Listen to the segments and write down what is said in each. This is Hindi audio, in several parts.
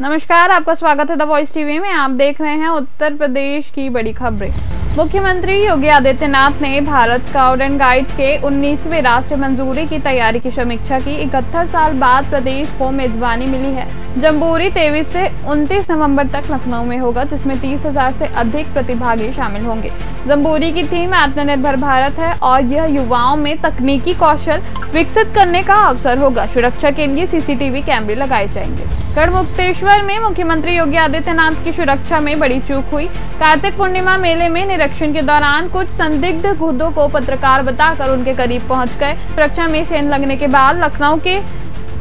नमस्कार, आपका स्वागत है द वॉइस टीवी में। आप देख रहे हैं उत्तर प्रदेश की बड़ी खबरें। मुख्यमंत्री योगी आदित्यनाथ ने भारत स्काउट एंड गाइड्स के 19वें राष्ट्रीय मंजूरी की तैयारी की समीक्षा की। 71 साल बाद प्रदेश को मेजबानी मिली है। जम्बूरी 23 से 29 नवंबर तक लखनऊ में होगा, जिसमें 30,000 से अधिक प्रतिभागी शामिल होंगे। जम्बूरी की थीम आत्मनिर्भर भारत है और यह युवाओं में तकनीकी कौशल विकसित करने का अवसर होगा। सुरक्षा के लिए सीसीटीवी कैमरे लगाए जाएंगे। गढ़मुक्तेश्वर में मुख्यमंत्री योगी आदित्यनाथ की सुरक्षा में बड़ी चूक हुई। कार्तिक पूर्णिमा मेले में निरीक्षण के दौरान कुछ संदिग्ध गुर्दों को पत्रकार बताकर उनके करीब पहुंच गए। सुरक्षा में सेंध लगने के बाद लखनऊ के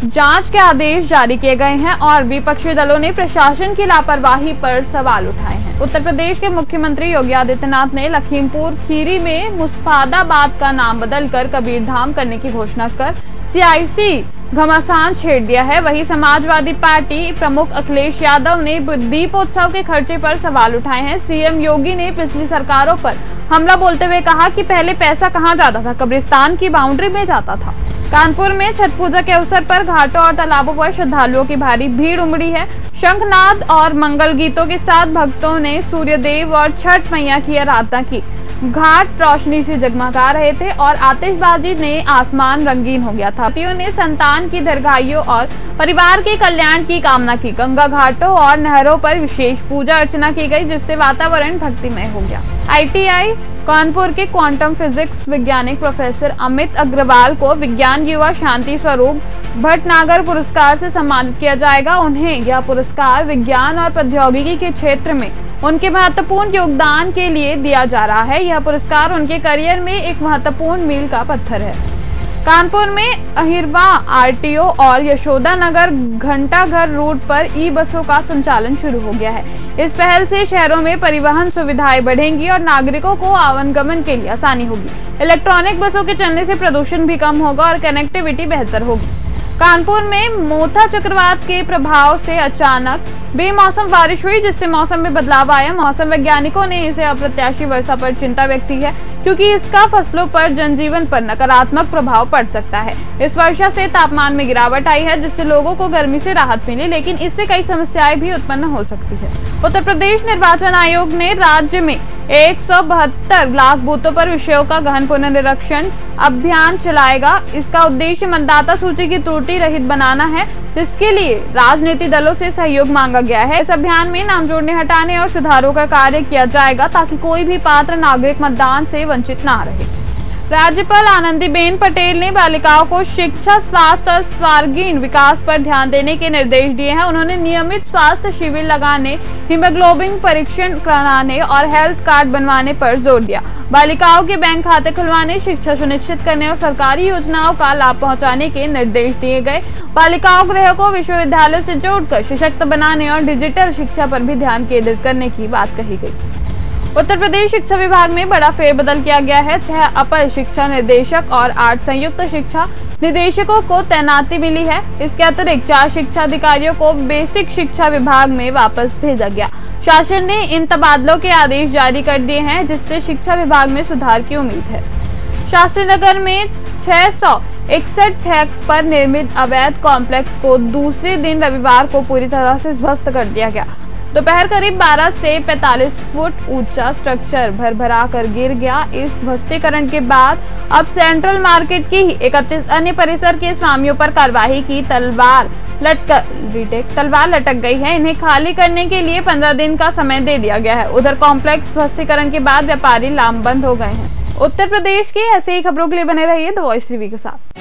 जांच के आदेश जारी किए गए हैं और विपक्षी दलों ने प्रशासन की लापरवाही पर सवाल उठाए हैं। उत्तर प्रदेश के मुख्यमंत्री योगी आदित्यनाथ ने लखीमपुर खीरी में मुस्ताफाबाद का नाम बदलकर कबीरधाम करने की घोषणा कर सियासी घमासान छेड़ दिया है। वहीं समाजवादी पार्टी प्रमुख अखिलेश यादव ने दीपोत्सव के खर्चे पर सवाल उठाए हैं। सीएम योगी ने पिछली सरकारों पर हमला बोलते हुए कहा कि पहले पैसा कहां जाता था, कब्रिस्तान की बाउंड्री में जाता था। कानपुर में छठ पूजा के अवसर पर घाटों और तालाबों पर श्रद्धालुओं की भारी भीड़ उमड़ी है। शंखनाद और मंगल गीतों के साथ भक्तों ने सूर्यदेव और छठ मैया की आराधना की। घाट रोशनी से जगमगा रहे थे और आतिशबाजी ने आसमान रंगीन हो गया था। भक्तों ने संतान की दीर्घायु और परिवार के कल्याण की कामना की। गंगा घाटों और नहरों पर विशेष पूजा अर्चना की गई, जिससे वातावरण भक्तिमय हो गया। आईटीआई कानपुर के क्वांटम फिजिक्स वैज्ञानिक प्रोफेसर अमित अग्रवाल को विज्ञान युवा शांति स्वरूप भटनागर पुरस्कार से सम्मानित किया जाएगा। उन्हें यह पुरस्कार विज्ञान और प्रौद्योगिकी के क्षेत्र में उनके महत्वपूर्ण योगदान के लिए दिया जा रहा है। यह पुरस्कार उनके करियर में एक महत्वपूर्ण मील का पत्थर है। कानपुर में अहिरवा आरटीओ और यशोदा नगर घंटाघर रूट पर ई बसों का संचालन शुरू हो गया है। इस पहल से शहरों में परिवहन सुविधाएं बढ़ेंगी और नागरिकों को आवागमन के लिए आसानी होगी। इलेक्ट्रॉनिक बसों के चलने से प्रदूषण भी कम होगा और कनेक्टिविटी बेहतर होगी। कानपुर में मोथा चक्रवात के प्रभाव से अचानक बेमौसम बारिश हुई, जिससे मौसम में बदलाव आया। मौसम वैज्ञानिकों ने इसे अप्रत्याशित वर्षा पर चिंता व्यक्त की है, क्योंकि इसका फसलों पर, जनजीवन पर नकारात्मक प्रभाव पड़ सकता है। इस वर्षा से तापमान में गिरावट आई है, जिससे लोगों को गर्मी से राहत मिली, लेकिन इससे कई समस्याएं भी उत्पन्न हो सकती है। उत्तर प्रदेश निर्वाचन आयोग ने राज्य में 172 लाख बूथों पर विषयों का गहन पुनर्निरीक्षण अभियान चलाएगा। इसका उद्देश्य मतदाता सूची की त्रुटि रहित बनाना है, जिसके लिए राजनीतिक दलों से सहयोग मांगा गया है। इस अभियान में नाम जोड़ने, हटाने और सुधारों का कार्य किया जाएगा, ताकि कोई भी पात्र नागरिक मतदान से वंचित न रहे। राज्यपाल आनंदीबेन पटेल ने बालिकाओं को शिक्षा, स्वास्थ्य और सर्वांगीण विकास पर ध्यान देने के निर्देश दिए हैं। उन्होंने नियमित स्वास्थ्य शिविर लगाने, हीमोग्लोबिन परीक्षण कराने और हेल्थ कार्ड बनवाने पर जोर दिया। बालिकाओं के बैंक खाते खुलवाने, शिक्षा सुनिश्चित करने और सरकारी योजनाओं का लाभ पहुंचाने के निर्देश दिए गए। बालिकाओं गृह को विश्वविद्यालय से जोड़कर सशक्त बनाने और डिजिटल शिक्षा पर भी ध्यान केंद्रित करने की बात कही गई। उत्तर प्रदेश शिक्षा विभाग में बड़ा फेरबदल किया गया है। 6 अपर शिक्षा निदेशक और 8 संयुक्त शिक्षा निदेशकों को तैनाती मिली है। इसके अतिरिक्त 4 शिक्षा अधिकारियों को बेसिक शिक्षा विभाग में वापस भेजा गया। शासन ने इन तबादलों के आदेश जारी कर दिए हैं, जिससे शिक्षा विभाग में सुधार की उम्मीद है। शास्त्री नगर में 661 पर निर्मित अवैध कॉम्प्लेक्स को दूसरे दिन रविवार को पूरी तरह से ध्वस्त कर दिया गया। दोपहर करीब 12 से 45 फुट ऊंचा स्ट्रक्चर भरभरा कर गिर गया। इस ध्वस्तीकरण के बाद अब सेंट्रल मार्केट की 31 अन्य परिसर के स्वामियों पर कार्रवाई की तलवार लटक गई है। इन्हें खाली करने के लिए 15 दिन का समय दे दिया गया है। उधर कॉम्प्लेक्स ध्वस्तीकरण के बाद व्यापारी लामबंद हो गए हैं। उत्तर प्रदेश की ऐसे ही खबरों के लिए बने रहिए द वॉइस टीवी के साथ।